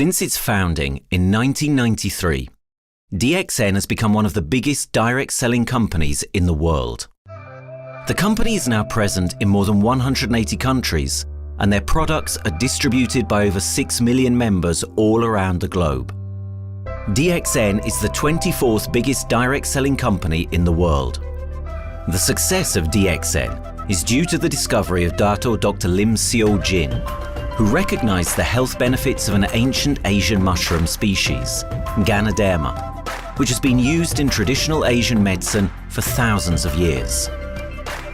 Since its founding in 1993, DXN has become one of the biggest direct selling companies in the world. The company is now present in more than 180 countries, and their products are distributed by over 6 million members all around the globe. DXN is the 24th biggest direct selling company in the world. The success of DXN is due to the discovery of Dr. Lim Seo Jin, who recognized the health benefits of an ancient Asian mushroom species, Ganoderma, which has been used in traditional Asian medicine for thousands of years.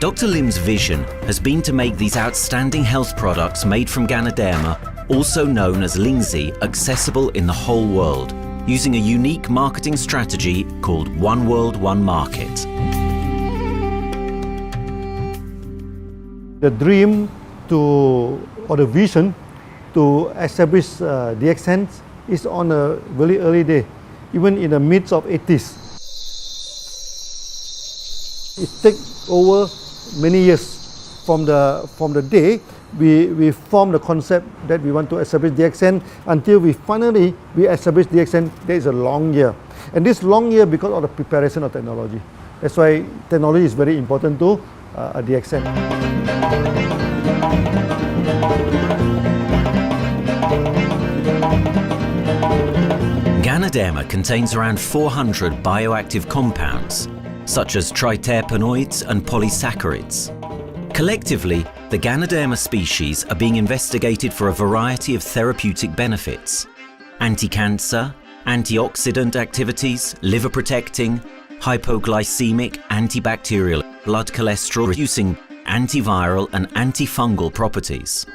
Dr. Lim's vision has been to make these outstanding health products made from Ganoderma, also known as Lingzi, accessible in the whole world, using a unique marketing strategy called One World, One Market. The dream or the vision to establish DXN is on a very early day, even in the midst of 80s. It takes over many years from the day we formed the concept that we want to establish DXN until we finally establish DXN. There is a long year, and this long year because of the preparation of technology. That's why technology is very important to DXN. Ganoderma contains around 400 bioactive compounds, such as triterpenoids and polysaccharids. Collectively, the Ganoderma species are being investigated for a variety of therapeutic benefits: anti-cancer, antioxidant activities, liver protecting, hypoglycemic, antibacterial, blood cholesterol reducing, antiviral and antifungal properties.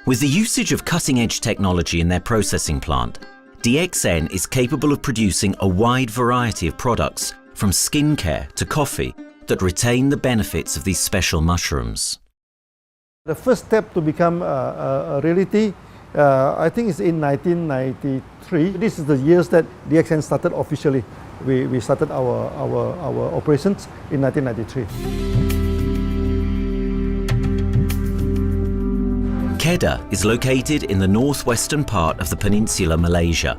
With the usage of cutting-edge technology in their processing plant, DXN is capable of producing a wide variety of products, from skincare to coffee, that retain the benefits of these special mushrooms. The first step to become a reality, I think, is in 1993. This is the years that DXN started officially. We started our operations in 1993. Kedah is located in the northwestern part of the peninsula Malaysia,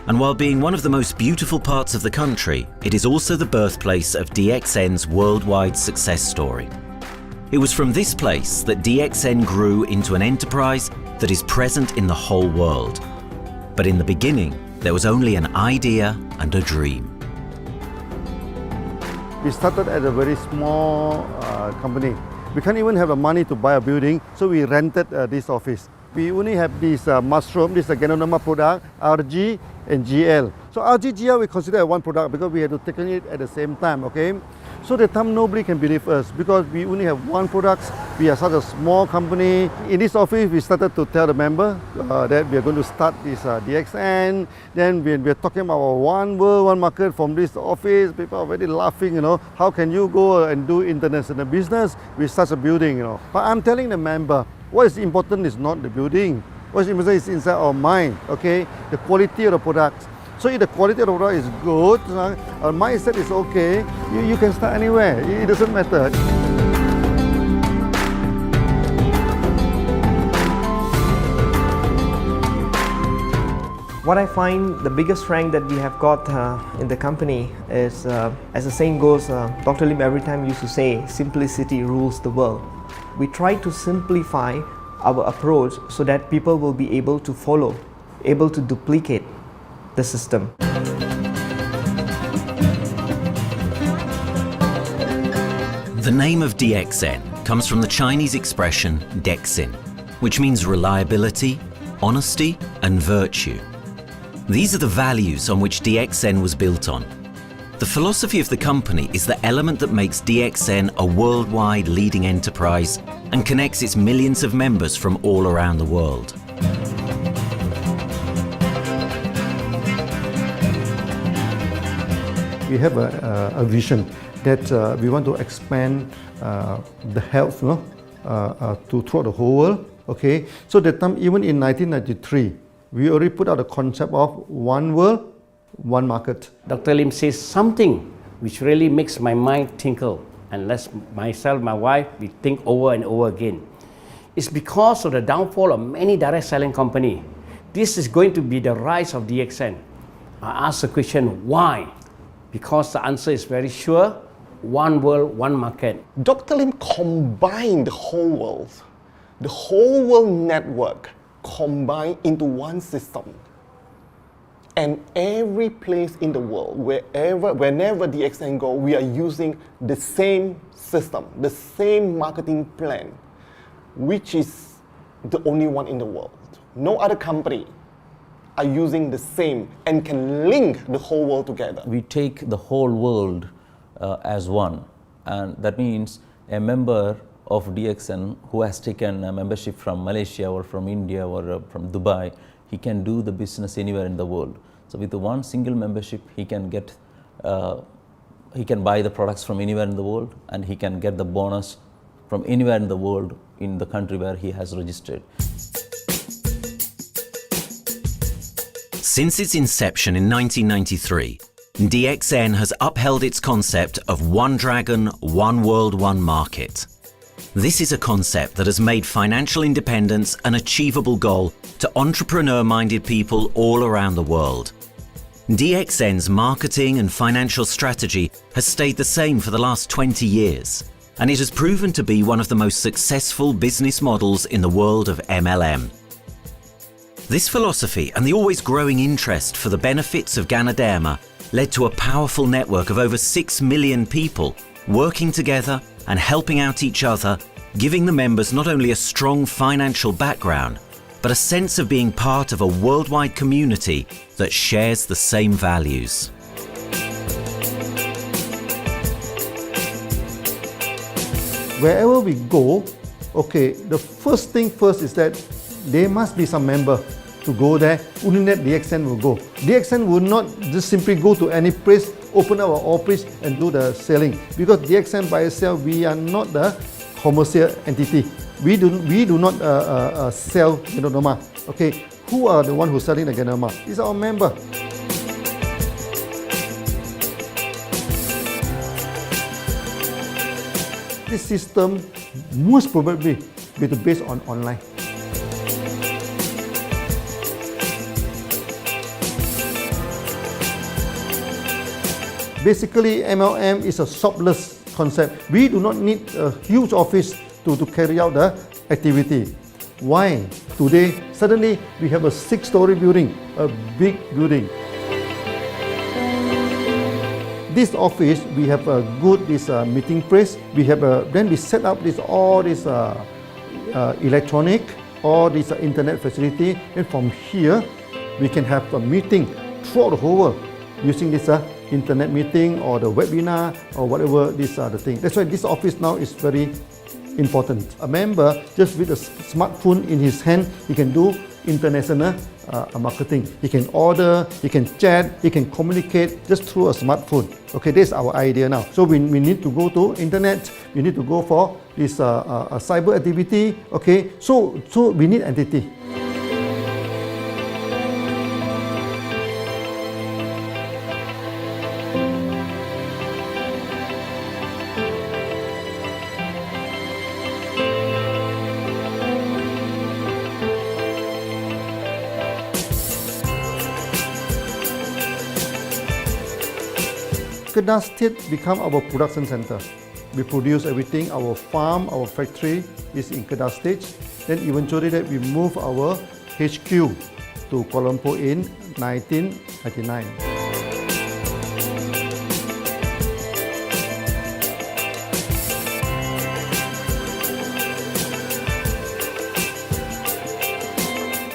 and while being one of the most beautiful parts of the country, it is also the birthplace of DXN's worldwide success story. It was from this place that DXN grew into an enterprise that is present in the whole world. But in the beginning, there was only an idea and a dream. We started at a very small company. We can't even have the money to buy a building, so we rented this office. We only have this mushroom, this Ganoderma product, RG and GL. So RG, GL we consider one product because we had to take it at the same time, okay? So at the time nobody can believe us because we only have one product. We are such a small company. In this office, we started to tell the member that we are going to start this DXN. Then we are talking about one world, one market from this office. People are very laughing, you know. How can you go and do international business with such a building, you know? But I'm telling the member, what is important is not the building. What is important is inside our mind, okay? The quality of the product. So if the quality of the product is good, our mindset is okay, you can start anywhere. It doesn't matter. What I find the biggest strength that we have got in the company is, as the saying goes, Dr. Lim every time used to say, simplicity rules the world. We try to simplify our approach so that people will be able to follow, able to duplicate the system. The name of DXN comes from the Chinese expression DXN, which means reliability, honesty and virtue. These are the values on which DXN was built on. The philosophy of the company is the element that makes DXN a worldwide leading enterprise and connects its millions of members from all around the world. We have a vision that we want to expand the health to throughout the whole world. Okay, so that time, even in 1993, we already put out the concept of one world, one market. Dr. Lim says something which really makes my mind tinkle and lets myself, my wife, we think over and over again. It's because of the downfall of many direct selling companies. This is going to be the rise of DXN. I ask the question, why? Because the answer is very sure, one world, one market. Dr. Lim combined the whole world network combined into one system. And every place in the world, whenever DXN go, we are using the same system, the same marketing plan, which is the only one in the world. No other company are using the same and can link the whole world together. We take the whole world as one, and that means a member of DXN who has taken a membership from Malaysia or from India or from Dubai, he can do the business anywhere in the world. So with the one single membership, he can get, he can buy the products from anywhere in the world, and he can get the bonus from anywhere in the world in the country where he has registered. Since its inception in 1993, DXN has upheld its concept of one dragon, one world, one market. This is a concept that has made financial independence an achievable goal to entrepreneur-minded people all around the world. DXN's marketing and financial strategy has stayed the same for the last 20 years, and it has proven to be one of the most successful business models in the world of MLM. This philosophy and the always growing interest for the benefits of Ganoderma led to a powerful network of over 6 million people working together and helping out each other, giving the members not only a strong financial background, but a sense of being part of a worldwide community that shares the same values. Wherever we go, okay, the first thing first is that there must be some member to go there. Only that DXN will go. DXN will not just simply go to any place, open our office and do the selling. Because DXN by itself, we are not the commercial entity. We do not sell Ganoderma. Okay, who are the one who's selling the Ganoderma? It's our member. This system most probably will be based on online. Basically, MLM is a shopless concept. We do not need a huge office to carry out the activity. Why? Today, suddenly we have a 6-story building, a big building. This office, we have a good meeting place. We have then we set up all this electronic, all this internet facility, and from here we can have a meeting throughout the whole world using this internet meeting or the webinar or whatever these are the things. That's why this office now is very important. A member, just with a smartphone in his hand, he can do international marketing. He can order, he can chat, he can communicate just through a smartphone. Okay, that's our idea now. So we need to go to internet, we need to go for this cyber activity. Okay, so we need entity. Kedah State become our production center. We produce everything. Our farm, our factory is in Kedah State. Then eventually that we move our HQ to Kuala Lumpur in 1999.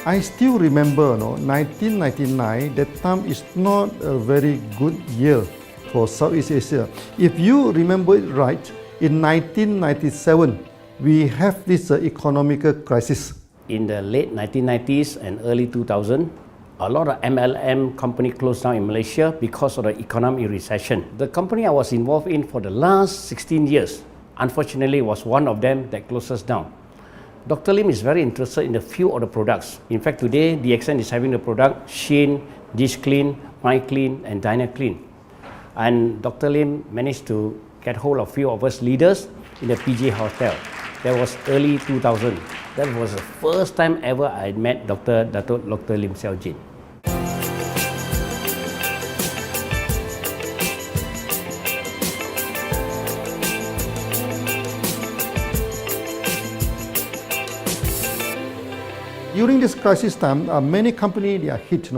I still remember, 1999, that time is not a very good year for Southeast Asia. If you remember it right, in 1997, we have this economical crisis. In the late 1990s and early 2000, a lot of MLM companies closed down in Malaysia because of the economic recession. The company I was involved in for the last 16 years, unfortunately, was one of them that closes down. Dr. Lim is very interested in a few of the products. In fact, today, DXN is having the product Sheen, Dish Clean, My Clean, and Diner Clean. And Dr. Lim managed to get hold of a few of us leaders in the PJ Hotel. That was early 2000. That was the first time ever I met Dr. Lim Xiaojin. During this crisis time, many companies they are hit,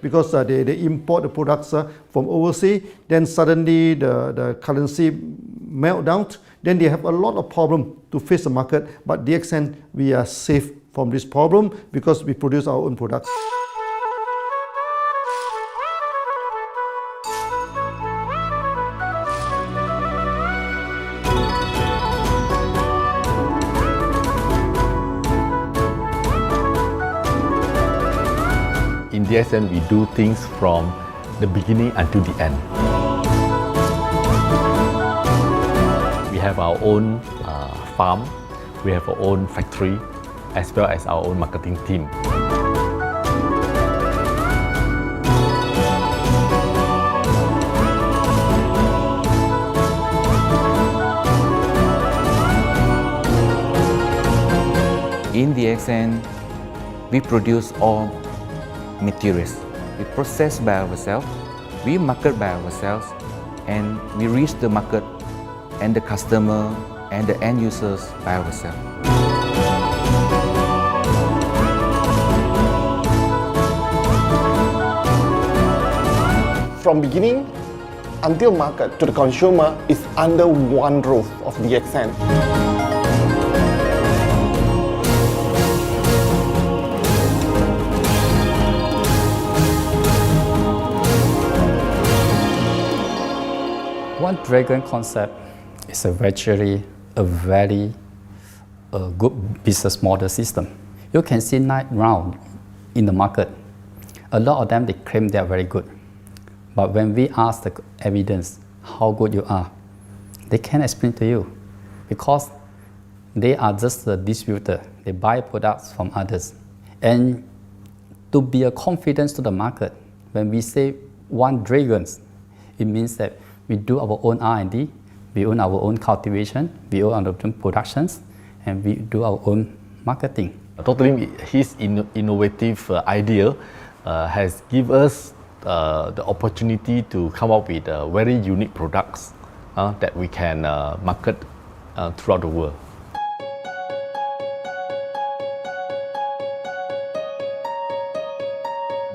because they import the products from overseas. Then suddenly the currency melt down. Then they have a lot of problem to face the market. But DXN, we are safe from this problem because we produce our own products. In DXN, we do things from the beginning until the end. We have our own farm, we have our own factory, as well as our own marketing team. In DXN, we produce all materials. We process by ourselves, we market by ourselves, and we reach the market and the customer and the end users by ourselves. From beginning until market to the consumer is under one roof of DXN. One Dragon concept is actually a very good business model system. You can see right now in the market, a lot of them they claim they are very good. But when we ask the evidence how good you are, they can't explain to you because they are just a distributor. They buy products from others. And to be a confidence to the market, when we say One Dragons, it means that we do our own R&D, we own our own cultivation, we own our own productions, and we do our own marketing. Dr. Lim, his innovative idea has given us the opportunity to come up with very unique products that we can market throughout the world.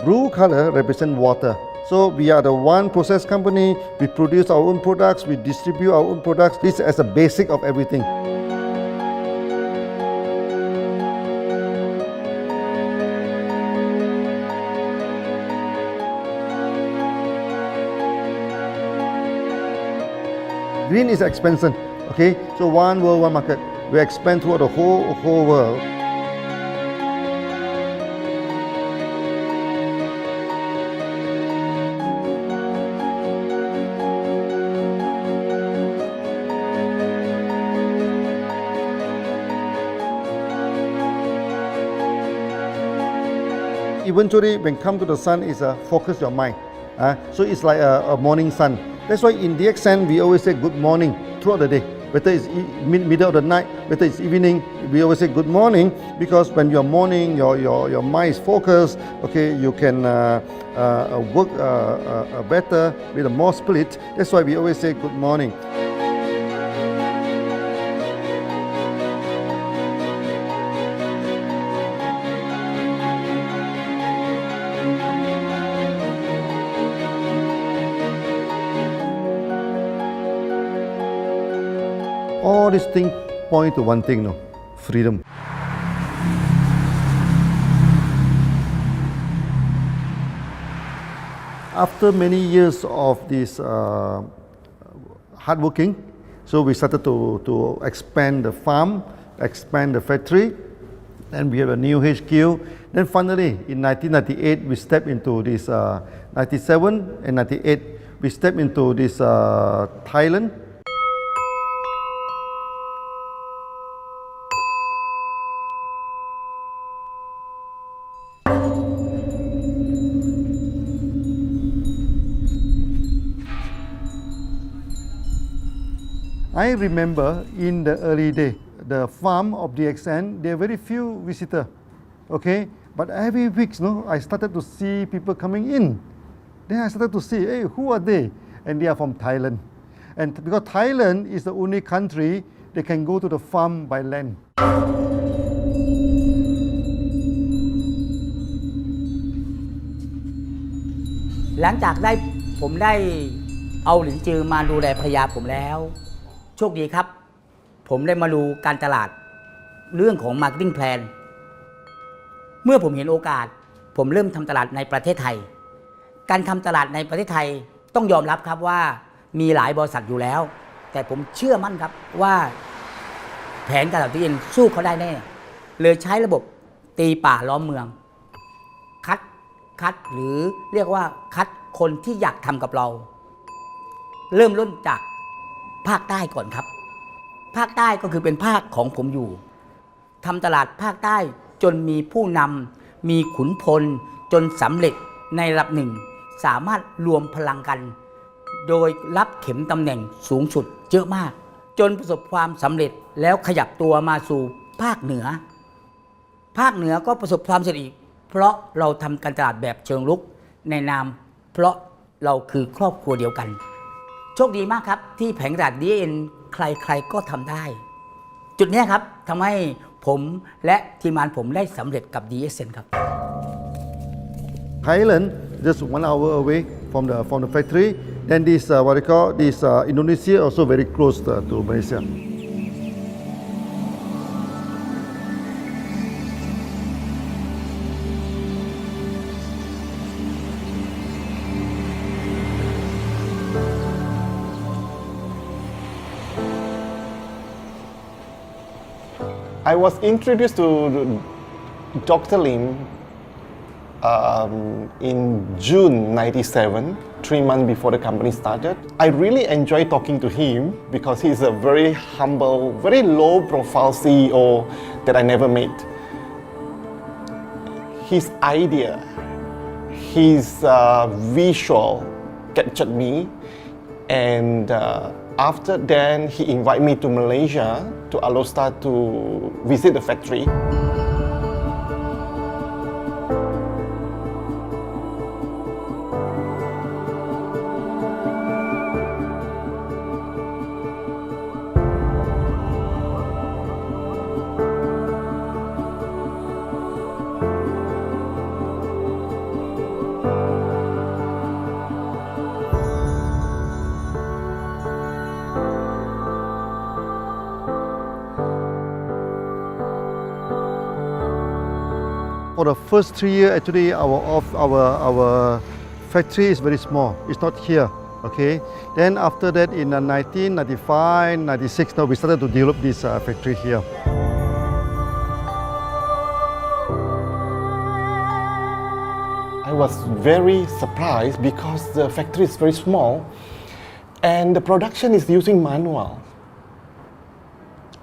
Blue color represents water. So we are the one process company, we produce our own products, we distribute our own products. This is as a basic of everything. Green is expansion, okay? So one world, one market. We expand throughout the whole world. Eventually, when come to the sun, is focus your mind. So it's like a morning sun. That's why in DXN, we always say good morning throughout the day. Whether it's middle of the night, whether it's evening, we always say good morning because when you're morning, your mind is focused. Okay, you can work better with a more spirit. That's why we always say good morning. All these things point to one thing, freedom. After many years of this hard working, so we started to expand the farm, expand the factory, and we have a new HQ. Then finally, in 1998, we stepped into this, 97 and 98, we stepped into this Thailand. I remember in the early day, the farm of DXN, there are very few visitors, okay? But every week, I started to see people coming in. Then I started to see, hey, who are they? And they are from Thailand. And because Thailand is the only country they can go to the farm by land. หลังจากผมได้เอาหลินจือมาดูแลภรรยาผมแล้วโชคดีครับผมได้มาดูการตลาดเรื่องของ Marketing Plan เมื่อผมเห็นโอกาสผมเริ่มทำตลาดในประเทศไทยการทำตลาดในประเทศไทยต้องยอมรับครับว่ามีหลายบริษัทอยู่แล้วแต่ผมเชื่อมั่นครับว่าแผนการตลาดที่เอ็นสู้เขาได้แน่เลยใช้ระบบตีป่าล้อมเมืองคัดหรือเรียกว่าคัดคนที่อยากทำกับเราเริ่มต้นจากภาคใต้ก่อนครับภาคใต้ก็คือเป็นภาคของผมอยู่ทำตลาดภาคใต้จนมีผู้นำมีขุนพลจนสำเร็จในระดับหนึ่งสามารถรวมพลังกันโดยรับเข็มตำแหน่งสูงสุดเยอะมากจนประสบความสำเร็จแล้วขยับตัวมาสู่ภาคเหนือก็ประสบความสำเร็จอีกเพราะเราทำการตลาดแบบเชิงรุกในนามเพราะเราคือครอบครัวเดียวกันโชคดีมากครับที่แผงตลาด DXN ใครๆก็ทำได้จุดนี้ครับทำให้ผมและทีมงานผมได้สำเร็จกับ DXN ครับ Thailand just 1 hour away from the factory. Then this what they call this Indonesia also very close to Malaysia. I was introduced to Dr. Lim in June '97, 3 months before the company started. I really enjoy talking to him because he's a very humble, very low-profile CEO that I never met. His idea, his visual captured me, and after then he invited me to Malaysia to allow start to visit the factory. For the first 3 years, actually, our factory is very small. It's not here, okay? Then after that, in 1995, 96, now we started to develop this factory here. I was very surprised because the factory is very small and the production is using manual.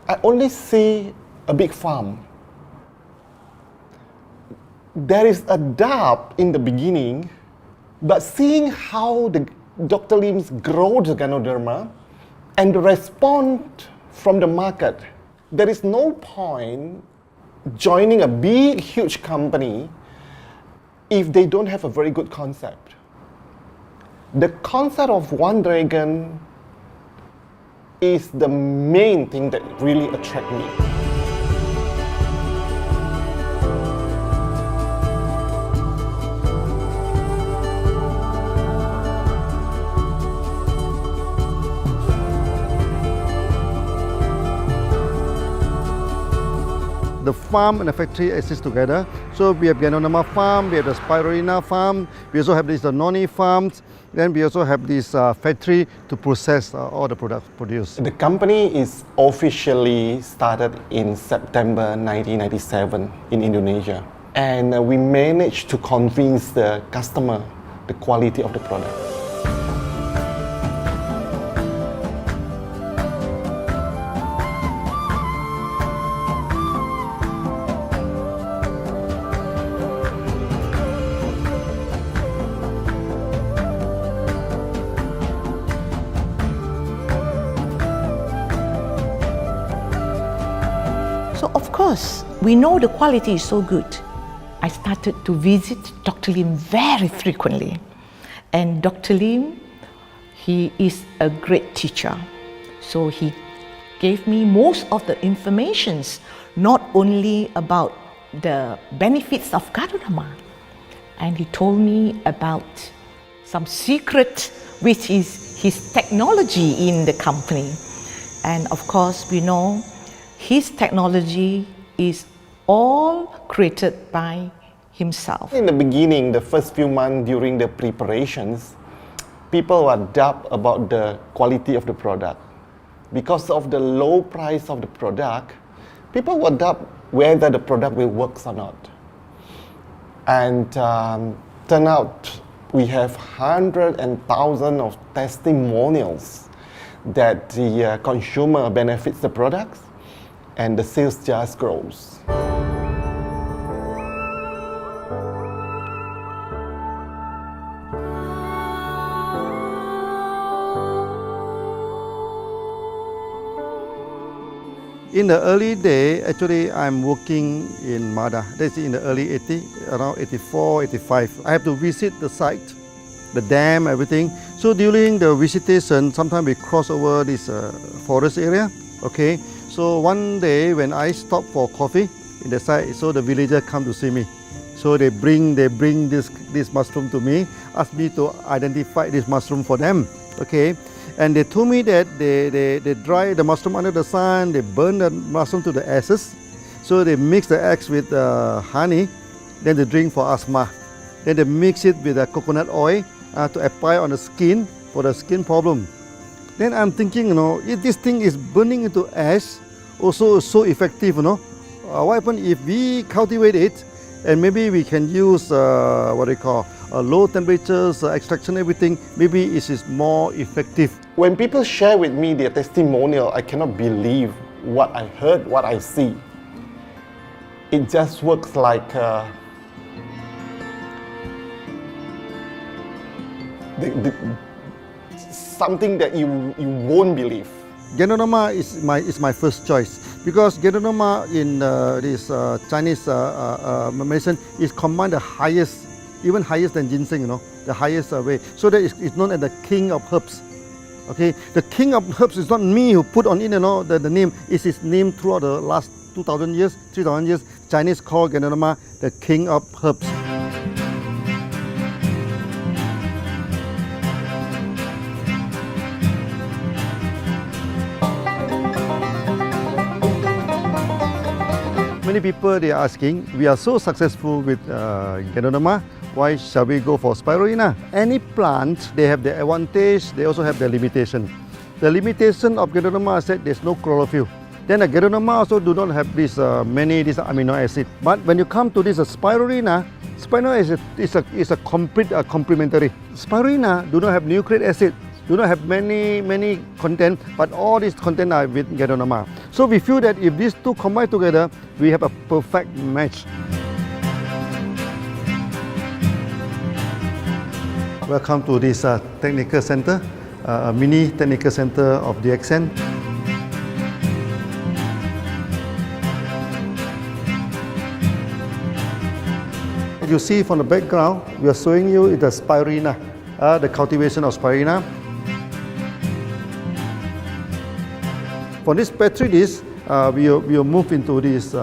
I only see a big farm. There is a doubt in the beginning, but seeing how Dr. Lim's grow the Ganoderma and the response from the market, there is no point joining a big, huge company if they don't have a very good concept. The concept of One Dragon is the main thing that really attracts me. The farm and the factory exist together. So we have Ganoderma farm, we have the Spirulina farm, we also have this noni farms, then we also have this factory to process all the products produced. The company is officially started in September 1997 in Indonesia. And we managed to convince the customer the quality of the product. because we know the quality is so good, I started to visit Dr. Lim very frequently. And Dr. Lim, he is a great teacher. So he gave me most of the informations, not only about the benefits of Gadonama, and he told me about some secret, which is his technology in the company. And of course, we know his technology is all created by himself. In the beginning, the first few months during the preparations, people were doubt about the quality of the product. Because of the low price of the product, people were doubt whether the product will work or not. And turn out we have hundreds and thousands of testimonials that the consumer benefits the products and the sales just grows. In the early day, actually, I'm working in Mada. That's in the early 80s, around 84, 85. I have to visit the site, the dam, everything. So during the visitation, sometimes we cross over this forest area. Okay. So one day when I stop for coffee in the site, so the villager come to see me. So they bring this mushroom to me, ask me to identify this mushroom for them. Okay. And they told me that they dry the mushroom under the sun, they burn the mushroom to the ashes. So they mix the eggs with honey, then they drink for asthma. Then they mix it with coconut oil to apply on the skin for the skin problem. Then I'm thinking, if this thing is burning into ash, also so effective, what happens if we cultivate it and maybe we can use low temperatures, extraction, everything, maybe it is more effective. When people share with me their testimonial, I cannot believe what I heard, what I see. It just works like something that you won't believe. Gadonama is my first choice because Gadonama in this Chinese medicine is combined the highest, even higher than ginseng, the highest way. So that it's known as the king of herbs. Okay, the king of herbs is not me who put on it, the name. It's his name throughout the last 2,000 years, 3,000 years. Chinese call Gadonama the king of herbs. Many people they are asking, we are so successful with Gadonama, why shall we go for spirulina? Any plant, they have their advantage, they also have their limitation. The limitation of Gadonama is that there's no chlorophyll. Then the Gadonama also do not have this many amino acid. But when you come to this spirulina, spirulina is a complete complementary. Spirulina do not have nucleic acid, do not have many content, but all these content are with Gadonama. So we feel that if these two combine together, we have a perfect match. Welcome to this technical center, a mini technical center of DXN. You see from the background, we are showing you the spirulina, the cultivation of spirulina. For this petri dish, we will move into this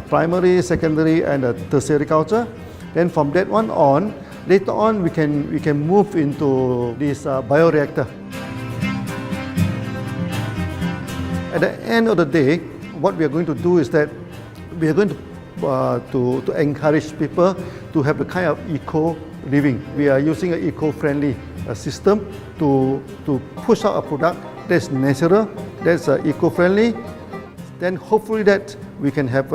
primary, secondary, and tertiary culture. Then from that one on, later on we can move into this bioreactor. At the end of the day, what we are going to do is that we are going to encourage people to have the kind of eco living. We are using an eco-friendly system to push out a product that's natural, that's eco-friendly. Then hopefully that we can have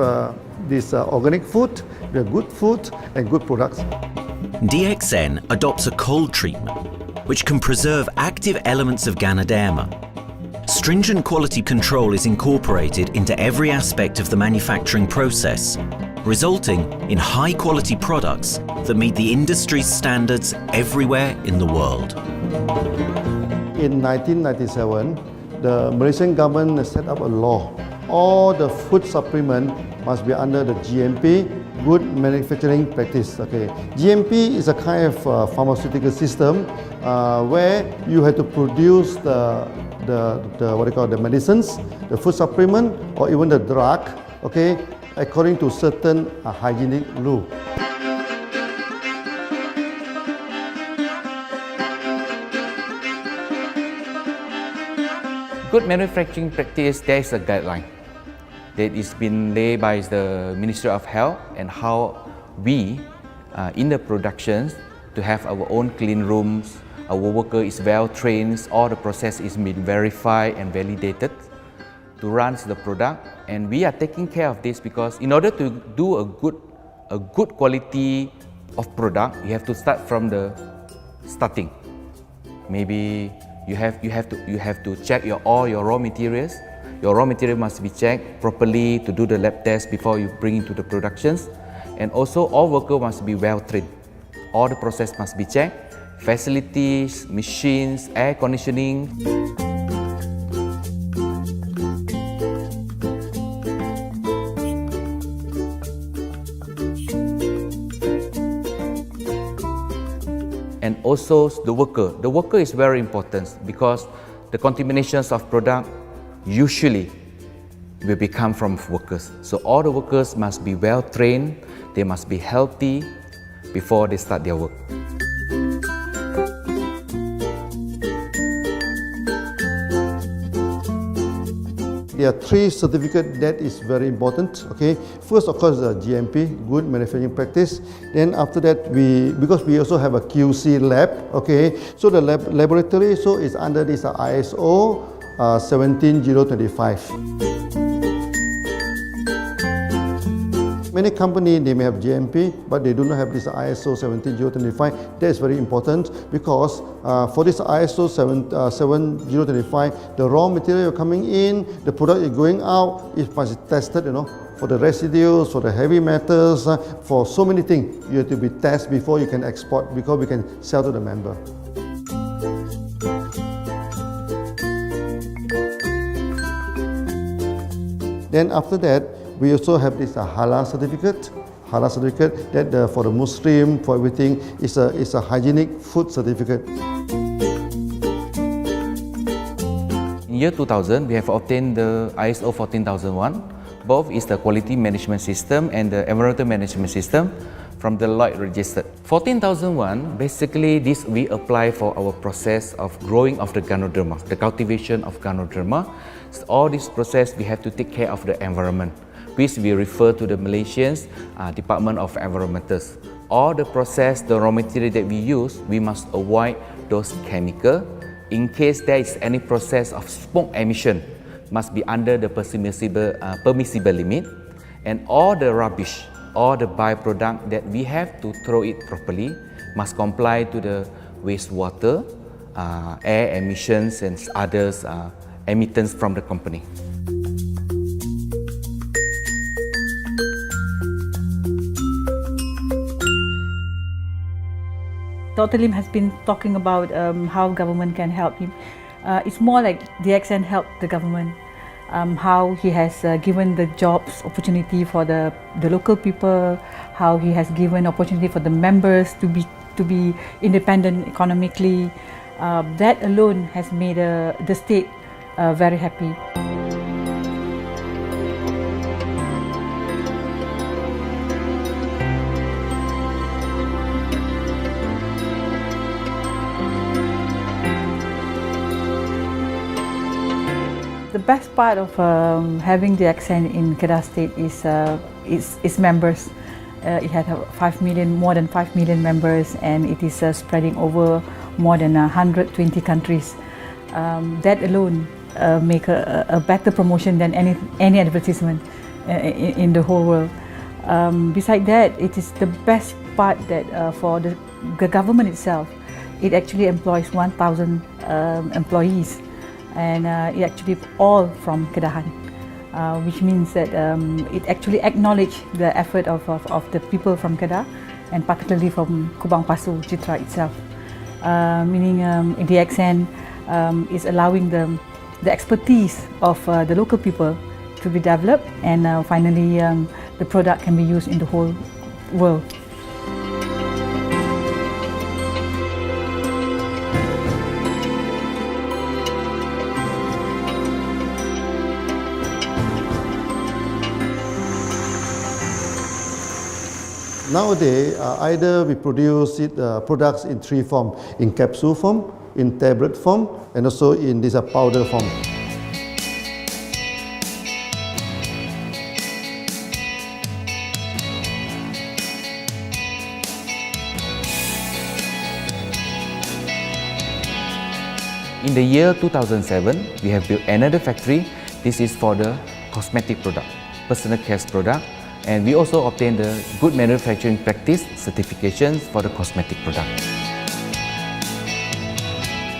this organic food, good food and good products. DXN adopts a cold treatment which can preserve active elements of Ganoderma. Stringent quality control is incorporated into every aspect of the manufacturing process, resulting in high-quality products that meet the industry's standards everywhere in the world. In 1997, the Malaysian government set up a law all the food supplement must be under the GMP, good manufacturing practice. Okay, GMP is a kind of pharmaceutical system where you have to produce the what they call the medicines, the food supplement, or even the drug. Okay, according to certain hygienic rule. Good manufacturing practice, there is a guideline that is been laid by the Ministry of Health, and how we in the productions to have our own clean rooms, our worker is well trained, all the process is been verified and validated to run the product, and we are taking care of this because in order to do a good quality of product, you have to start from the starting. Maybe you have to check all your raw materials. Your raw material must be checked properly to do the lab test before you bring into the productions. And also all workers must be well trained. All the process must be checked. Facilities, machines, air conditioning. And also the worker. The worker is very important because the contaminations of product usually will become from workers. So all the workers must be well trained, they must be healthy before they start their work. There are three certificates that is very important. Okay, first of course the GMP, good manufacturing practice. Then after that because we also have a QC lab. Okay, so the laboratory so is under this ISO 17025. Many companies, they may have GMP, but they do not have this ISO 17025. That is very important because for this ISO 17025, the raw material coming in, the product is going out, it must be tested, for the residues, for the heavy metals, for so many things. You have to be tested before you can export, because we can sell to the member. Then after that, we also have this halal certificate. Halal certificate that for the Muslim, for everything, is a hygienic food certificate. In year 2000, we have obtained the ISO 14001. Both is the quality management system and the environmental management system from the Lloyd registered. 14001, basically this we apply for our process of growing of the Ganoderma, the cultivation of Ganoderma. So all this process we have to take care of the environment, which we refer to the Malaysians Department of Environmentals. All the process, the raw material that we use, we must avoid those chemicals. In case there is any process of smoke emission, must be under the permissible limit, and all the rubbish, all the byproduct that we have to throw it properly must comply to the wastewater, air emissions and others emittents from the company. Dr. Lim has been talking about how government can help him. It's more like DXN helped the government, how he has given the jobs opportunity for the local people, how he has given opportunity for the members to be independent economically. That alone has made the state very happy. The best part of having DXN in Kedah State is its members. It had more than 5 million members, and it is spreading over more than 120 countries. That alone make a better promotion than any advertisement in the whole world. Besides that, it is the best part that for the government itself, it actually employs 1,000 employees. And it actually all from Kedahan, which means that it actually acknowledges the effort of the people from Kedah, and particularly from Kubang Pasu Citra itself. Meaning DXN is allowing the expertise of the local people to be developed, and finally the product can be used in the whole world. Nowadays, either we produce products in three forms: in capsule form, in tablet form, and also in this powder form. In the year 2007, we have built another factory. This is for the cosmetic product, personal care product, and we also obtained the Good Manufacturing Practice certifications for the cosmetic product.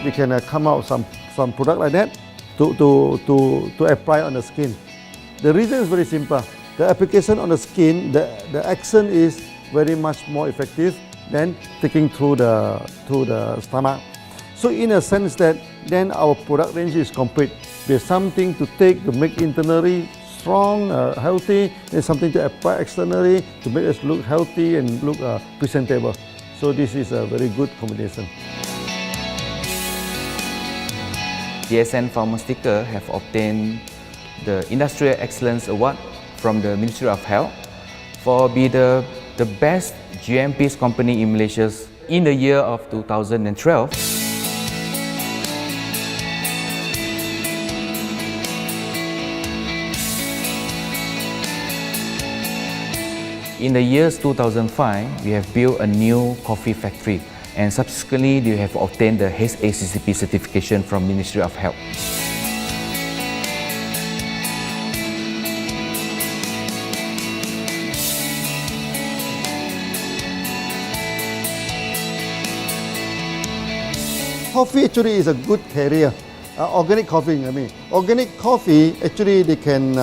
We can come out some product like that to apply on the skin. The reason is very simple. The application on the skin, the action is very much more effective than taking through the stomach. So in a sense that then our product range is complete. There's something to take to make internally strong, healthy, and something to apply externally to make us look healthy and look presentable. So this is a very good combination. DXN Pharmaceutical have obtained the Industrial Excellence Award from the Ministry of Health for being the best GMP company in Malaysia in the year of 2012. In the years 2005, we have built a new coffee factory, and subsequently we have obtained the HACCP certification from Ministry of Health. Coffee actually is a good carrier. Organic coffee, I mean. Organic coffee, actually they can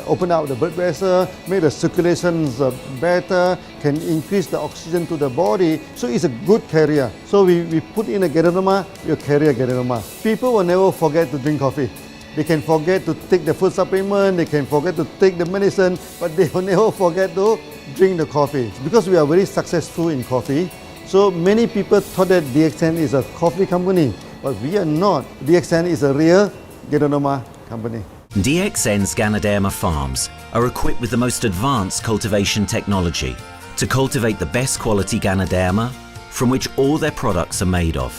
open up the blood vessel, make the circulations better, can increase the oxygen to the body. So it's a good carrier. So we put in a Ganoderma, you carry a Ganoderma. People will never forget to drink coffee. They can forget to take the food supplement, they can forget to take the medicine, but they will never forget to drink the coffee. Because we are very successful in coffee, so many people thought that DXN is a coffee company, but we are not. DXN is a real Ganoderma company. DXN's Ganoderma farms are equipped with the most advanced cultivation technology to cultivate the best quality Ganoderma from which all their products are made of.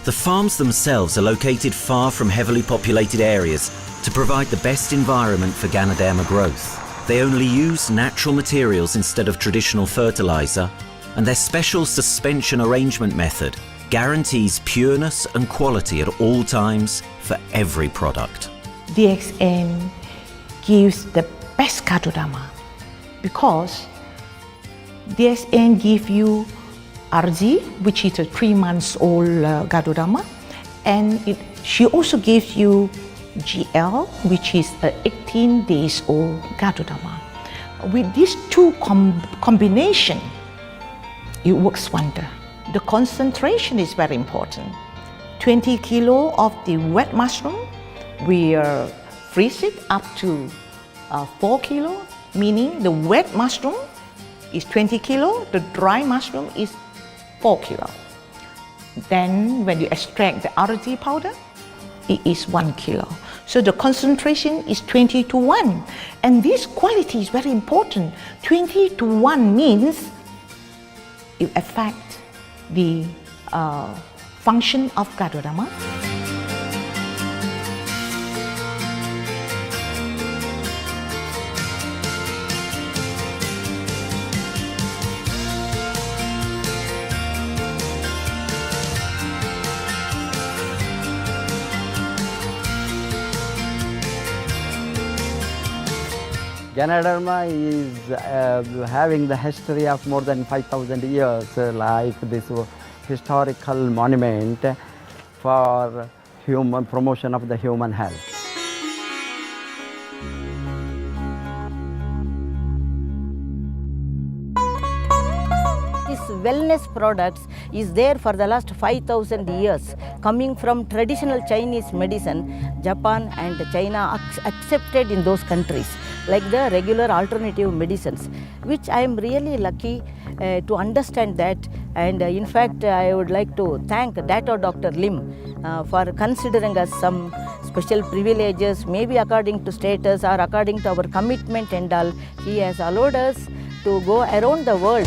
The farms themselves are located far from heavily populated areas to provide the best environment for Ganoderma growth. They only use natural materials instead of traditional fertilizer, and their special suspension arrangement method guarantees pureness and quality at all times for every product. DXN gives the best Ganoderma because DXN gives you RZ, which is a 3-month-old Ganoderma, and she also gives you GL, which is a 18-days-old Ganoderma. With these two combination, it works wonder. The concentration is very important. 20 kilo of the wet mushroom, we freeze it up to 4 kilo, meaning the wet mushroom is 20 kilo, the dry mushroom is 4 kilo. Then when you extract the RZ powder, it is 1 kilo. So the concentration is 20:1. And this quality is very important. 20:1 means it affects the function of Ganoderma. Ganoderma is having the history of more than 5,000 years, like this historical monument for human promotion of the human health. This wellness products is there for the last 5,000 years, coming from traditional Chinese medicine. Japan and China accepted in those countries, like the regular alternative medicines, which I am really lucky to understand that. And in fact, I would like to thank Dr. Lim for considering us some special privileges, maybe according to status or according to our commitment and all. He has allowed us to go around the world.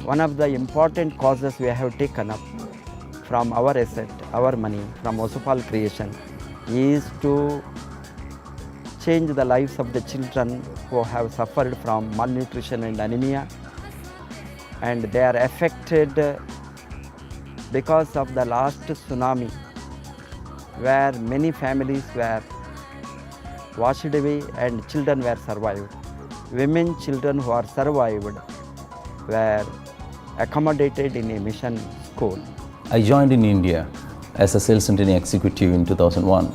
One of the important causes we have taken up from our asset, our money, from Osopal creation, is to change the lives of the children who have suffered from malnutrition and anemia, and they are affected because of the last tsunami, where many families were washed away and children were survived. Women, children who are survived were accommodated in a mission school. I joined in India as a sales and training executive in 2001.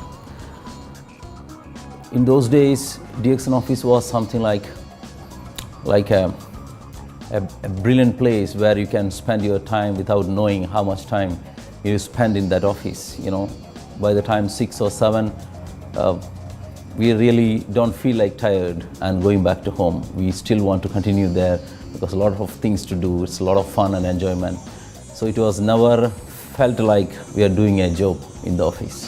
In those days, DXN office was something like a brilliant place where you can spend your time without knowing how much time you spend in that office. You know, by the time 6 or 7, we really don't feel like tired and going back to home. We still want to continue there because a lot of things to do. It's a lot of fun and enjoyment. So it was never felt like we are doing a job in the office.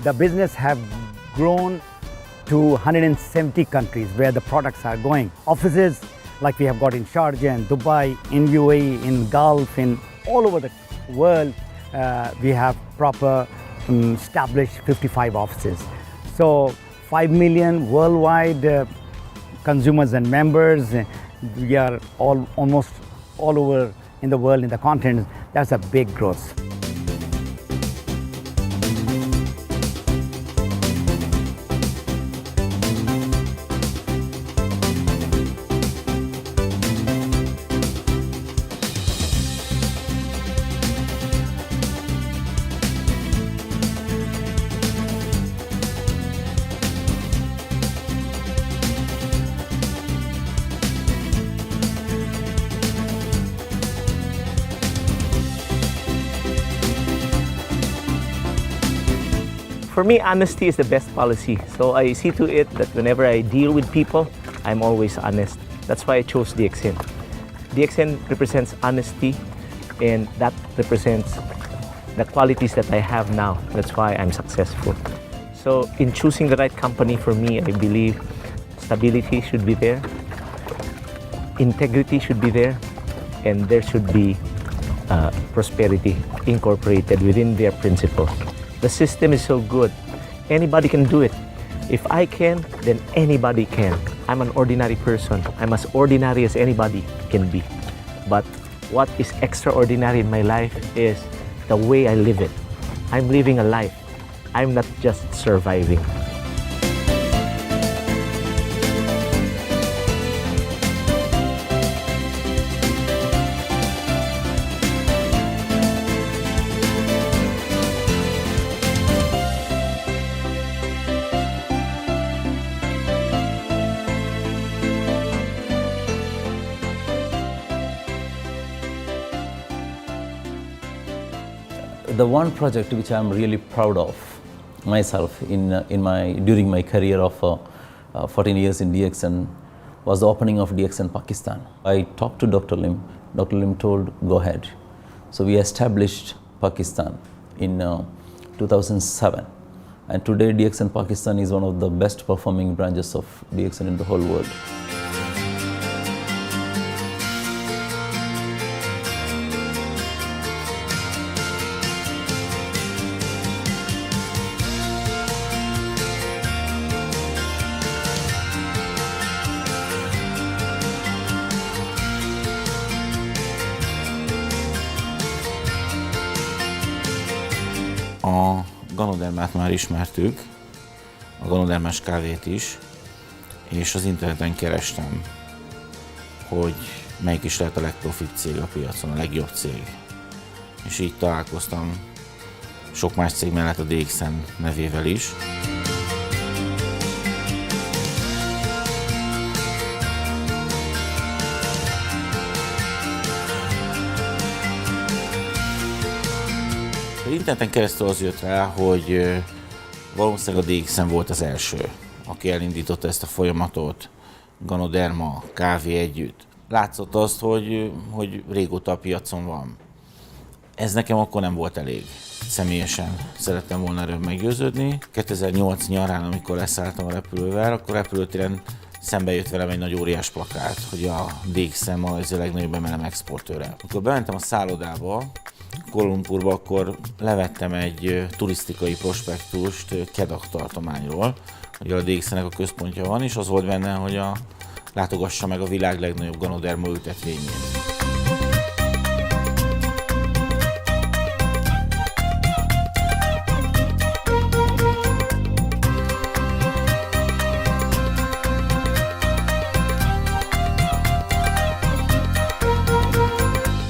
The business have grown to 170 countries where the products are going. Offices like we have got in Sharjah and Dubai, in UAE, in Gulf, in all over the world, we have proper established 55 offices. So 5 million worldwide consumers and members. We are almost all over in the world, in the continent. That's a big growth. For me, honesty is the best policy. So I see to it that whenever I deal with people, I'm always honest. That's why I chose DXN. DXN represents honesty, and that represents the qualities that I have now. That's why I'm successful. So in choosing the right company for me, I believe stability should be there, integrity should be there, and there should be prosperity incorporated within their principle. The system is so good. Anybody can do it. If I can, then anybody can. I'm an ordinary person. I'm as ordinary as anybody can be. But what is extraordinary in my life is the way I live it. I'm living a life. I'm not just surviving. The one project which I'm really proud of myself during my career of 14 years in DXN was the opening of DXN Pakistan. I talked to Dr. Lim. Dr. Lim told, go ahead. So we established Pakistan in 2007. And today DXN Pakistan is one of the best performing branches of DXN in the whole world. A Ganodermát már ismertük, a ganodermás kávét is, és az interneten kerestem, hogy melyik is lehet a legprofit cég a piacon, a legjobb cég. És így találkoztam sok más cég mellett a DXN nevével is. Interneten keresztül az jött rá, hogy valószínűleg a DXN volt az első, aki elindította ezt a folyamatot, Ganoderma, kávé együtt. Látszott azt, hogy régóta a piacon van. Ez nekem akkor nem volt elég. Személyesen szerettem volna erről meggyőződni. 2008 nyarán, amikor leszálltam a repülővel, akkor repülőtéren szembe jött velem egy nagy óriás plakát, hogy a DXN ma az a legnagyobb MLM exportőre. Amikor bementem a szállodába, Kuala Lumpurba, akkor levettem egy turisztikai prospektust Kedah tartományról, hogy a DXN-nek a központja van, és az volt benne, hogy látogassa meg a világ legnagyobb ganoderma ültetvényét.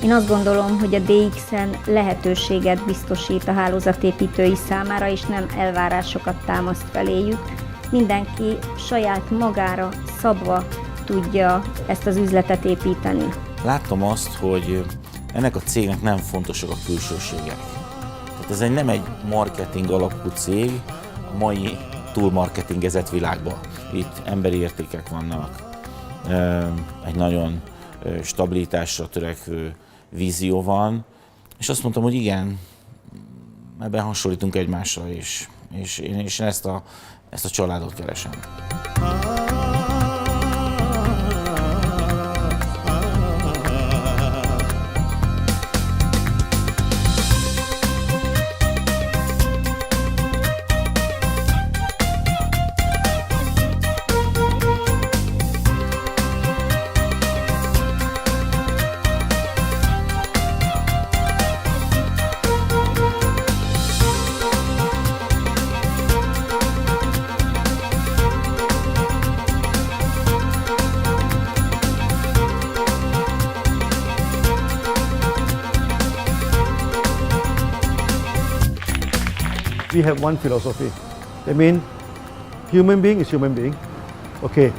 Én azt gondolom, hogy a DXN lehetőséget biztosít a hálózatépítői számára, és nem elvárásokat támaszt feléjük. Mindenki saját magára szabva tudja ezt az üzletet építeni. Láttam azt, hogy ennek a cégnek nem fontosak a külsőségek. Tehát ez nem egy marketing alapú cég a mai túlmarketingezett világban. Itt emberi értékek vannak, egy nagyon stabilitásra törekvő vízió van, és azt mondtam, hogy igen, ebben hasonlítunk egymásra is, és én ezt a családot keresem. We have one philosophy. I mean, human being is human being. Okay,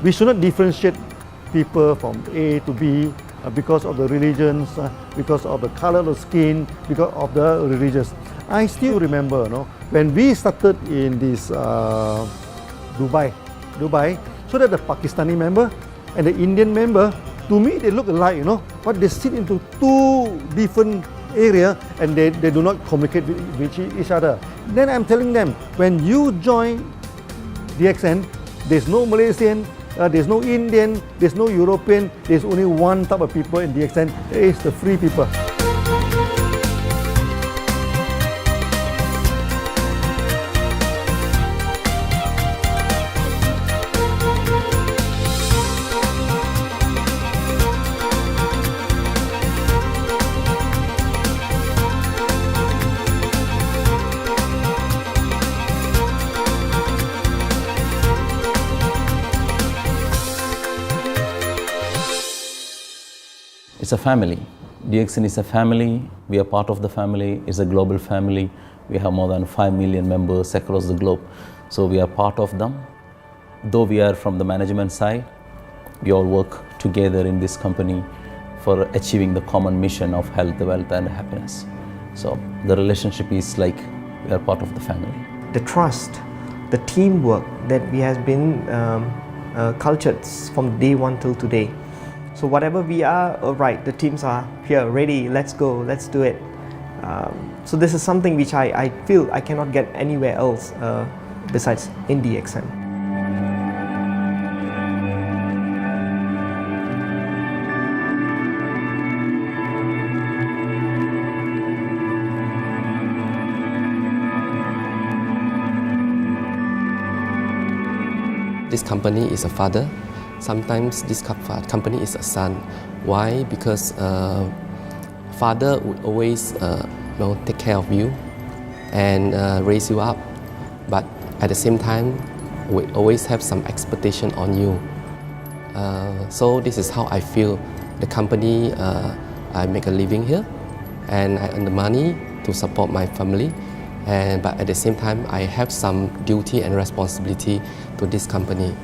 we should not differentiate people from A to B because of the religions, because of the color of skin, because of the religious. I still remember, when we started in this Dubai, so that the Pakistani member and the Indian member, to me they look alike, but they sit into two different area and they do not communicate with each other. Then I'm telling them, when you join DXN, there's no Malaysian, there's no Indian, there's no European, there's only one type of people in DXN, it's the free people. It's a family. DXN is a family. We are part of the family. It's a global family. We have more than 5 million members across the globe. So we are part of them. Though we are from the management side, we all work together in this company for achieving the common mission of health, wealth and happiness. So the relationship is like we are part of the family. The trust, the teamwork that we has been cultured from day one till today. So whatever we are, right, the teams are here, ready, let's go, let's do it. So this is something which I feel I cannot get anywhere else besides in DXN. This company is a father. Sometimes this company is a son. Why? Because father would always take care of you, and raise you up. But at the same time, we always have some expectation on you. So this is how I feel. The company, I make a living here, and I earn the money to support my family. But at the same time, I have some duty and responsibility to this company.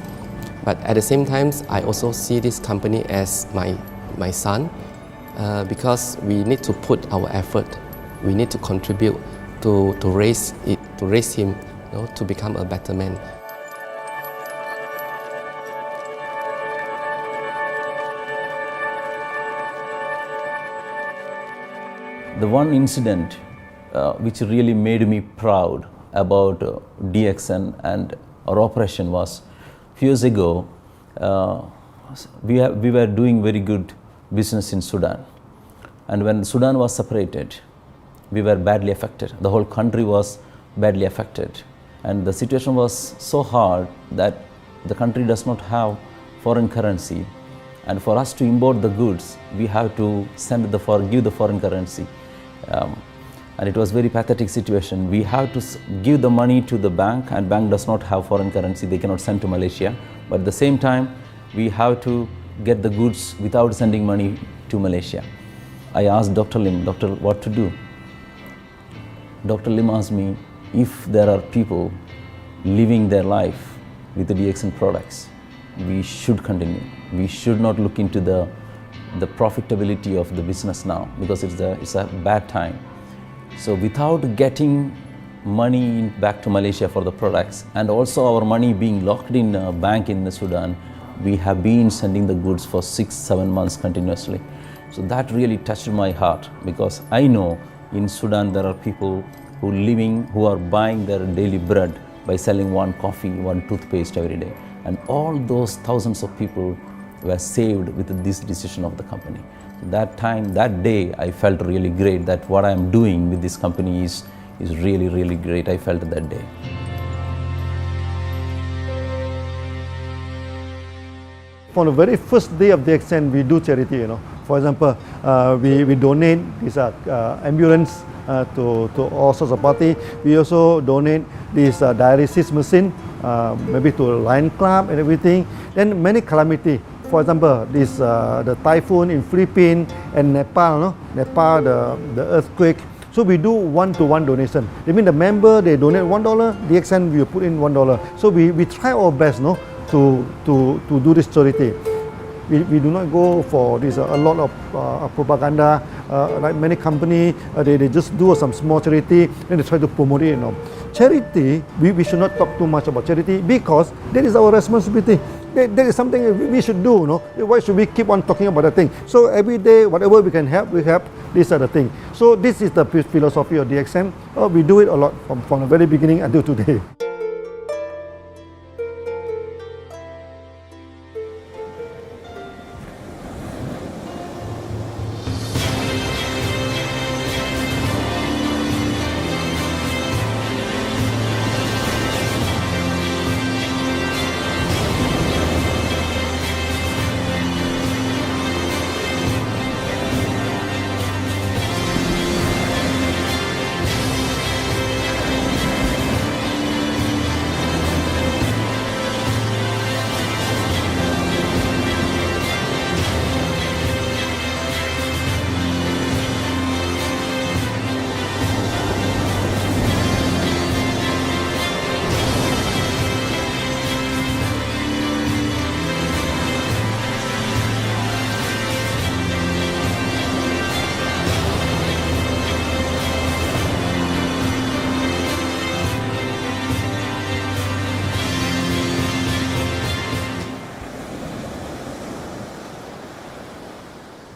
But at the same time, I also see this company as my son, because we need to put our effort. We need to contribute to raise him, to become a better man. The one incident which really made me proud about DXN and our operation was a few years ago. We were doing very good business in Sudan, and when Sudan was separated, we were badly affected. The whole country was badly affected, and the situation was so hard that the country does not have foreign currency, and for us to import the goods, we have to give the foreign currency. And it was very pathetic situation. We have to give the money to the bank, and bank does not have foreign currency. They cannot send to Malaysia. But at the same time, we have to get the goods without sending money to Malaysia. I asked Dr. Lim, doctor, what to do? Dr. Lim asked me, if there are people living their life with the DXN products, we should continue. We should not look into the profitability of the business now, because it's a bad time. So without getting money back to Malaysia for the products, and also our money being locked in a bank in the Sudan, we have been sending the goods for 6-7 months continuously. So that really touched my heart, because I know in Sudan there are people who are buying their daily bread by selling one coffee, one toothpaste every day. And all those thousands of people were saved with this decision of the company. That time, that day, I felt really great that what I am doing with this company is really, really great. I felt that day. On the very first day of DXN, we do charity. For example, we donate this ambulance to all sorts of party. We also donate this dialysis machine, maybe to Lion Club and everything. Then many calamity. For example, the typhoon in Philippines and Nepal, the earthquake. So we do one-to-one donation. I mean, the member, they donate $1, DXN will put in $1. So we try our best, to do this charity. We do not go for this a lot of propaganda. Like many companies, they just do some small charity, then they try to promote it. Charity, we should not talk too much about charity, because that is our responsibility. That is something we should do. Why should we keep on talking about that thing? So every day, whatever we can help, we help. These are the things. So this is the philosophy of DXN. We do it a lot from the very beginning until today.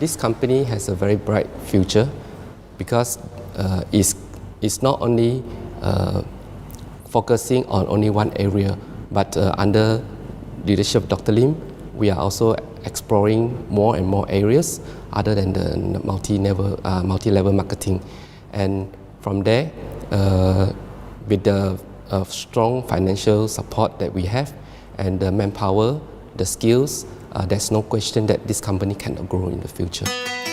This company has a very bright future, because it's not only focusing on only one area, but under leadership of Dr. Lim, we are also exploring more and more areas other than the multi-level marketing. And from there, with the strong financial support that we have and the manpower, the skills, there's no question that this company cannot grow in the future. future. เ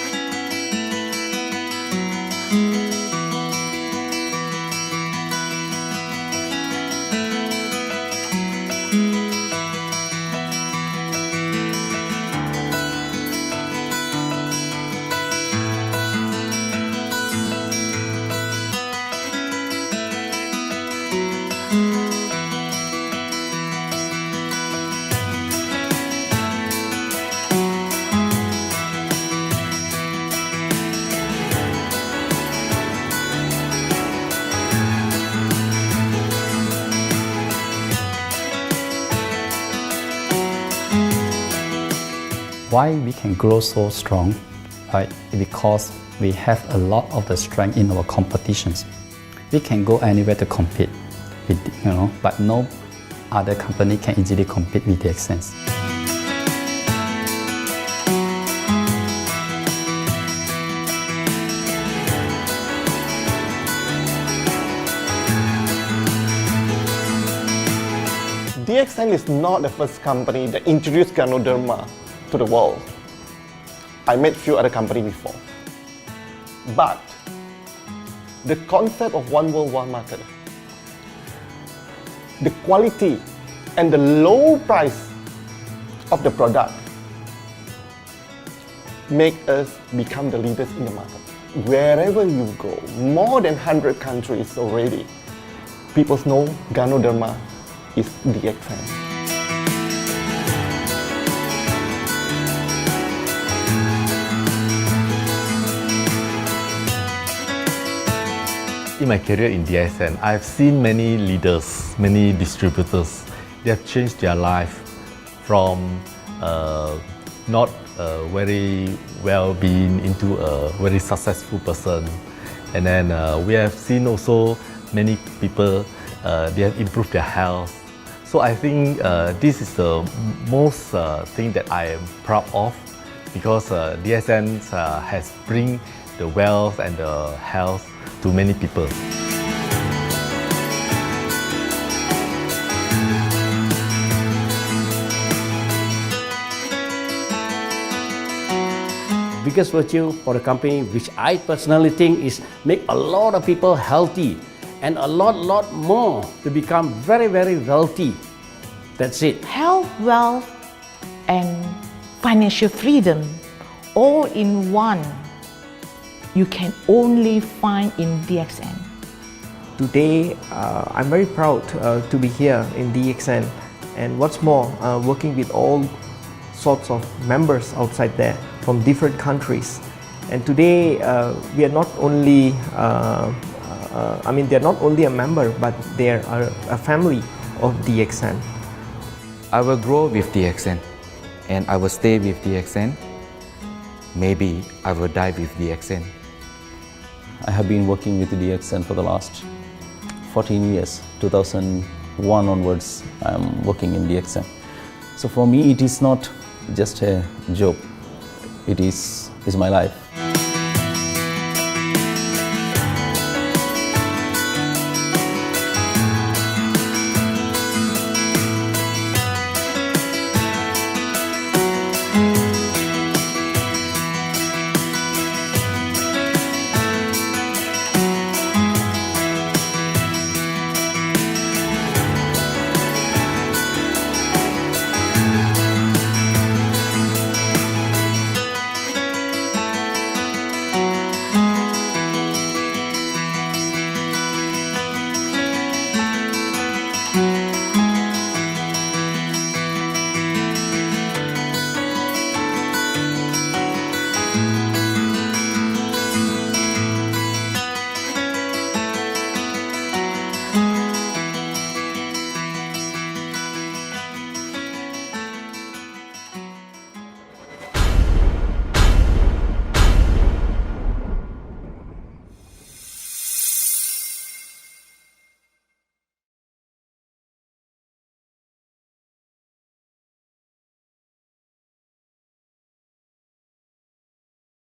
Why we can grow so strong? Right? Because we have a lot of the strength in our competitions. We can go anywhere to compete, with, but no other company can easily compete with DXN. DXN is not the first company that introduced Ganoderma to the world. I met few other companies before. But the concept of one world, one market, the quality and the low price of the product make us become the leaders in the market. Wherever you go, more than 100 countries already, people know Ganoderma is DXN. In my career in DXN, I've seen many leaders, many distributors. They have changed their life from not very well-being into a very successful person. And then we have seen also many people, they have improved their health. So I think this is the most thing that I am proud of, because DXN has bring the wealth and the health to many people. Biggest virtue for the company, which I personally think is make a lot of people healthy and a lot more to become very wealthy. That's it. Health, wealth, and financial freedom all in one. You can only find in DXN. Today, I'm very proud to be here in DXN, and what's more, working with all sorts of members outside there from different countries. And today, we are not only, they're not only a member, but they are a family of DXN. I will grow with DXN, and I will stay with DXN. Maybe I will die with DXN. I have been working with DXN for the last 14 years. 2001 onwards, I am working in DXN. So for me, it is not just a job. It is my life.